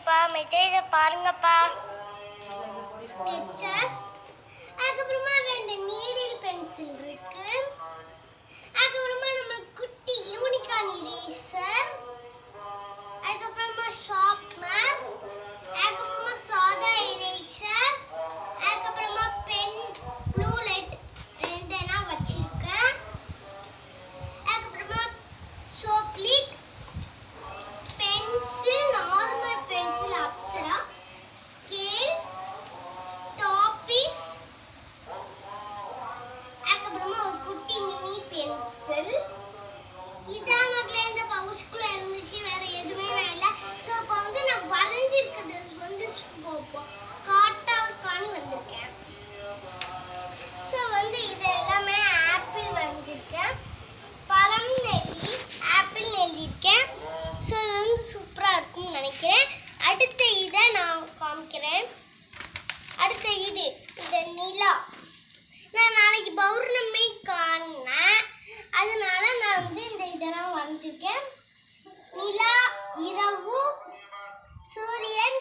இருக்குப்பா, மெட்டீரியல் பாருங்கப்பா. ஸ்கெட்சஸ், அதுக்கப்புறமா 2 நீடில் பென்சில் இருக்கு. அதுக்கப்புறமா நம்ம குட்டி யூனிகார்ன் இரேசர், அதுக்கப்புறமா ஷார்ப்னர், அதுக்கப்புறமா சாதா இரேசர், அதுக்கப்புறமா பென் ப்ளூ லைட் 2 நான் வச்சிருக்கேன். அதுக்கப்புறமா soap lid, pencil, normal pencil Apsara, scale, டாபிஸ், அதுக்கப்புறமா ஒரு குட்டி மினி பென்சில். இதான் மக்களே இந்த பவுச்சுக்குள்ள இருந்துச்சு, வேற எதுவுமே இல்லை. ஸோ இப்போ வந்து நான் வரைஞ்சிருக்கிறது வந்து காட்டாக்கானி வந்திருக்கேன். ஸோ வந்து இது எல்லாமே ஆப்பிள் வரைஞ்சிருக்கேன், பழம் நெல்லி, ஆப்பிள் எழுதியிருக்கேன். ஸோ இது வந்து சூப்பராக இருக்கும்னு நினைக்கிறேன். அடுத்த இதை நான் காமிக்கிறேன். அடுத்த இது இந்த நிலா. நான் நாளைக்கு பௌர்ணமி காணேன், அதனால நான் வந்து இந்த இதெல்லாம் வரைஞ்சிருக்கேன். நிலா, இரவு, சூரியன்,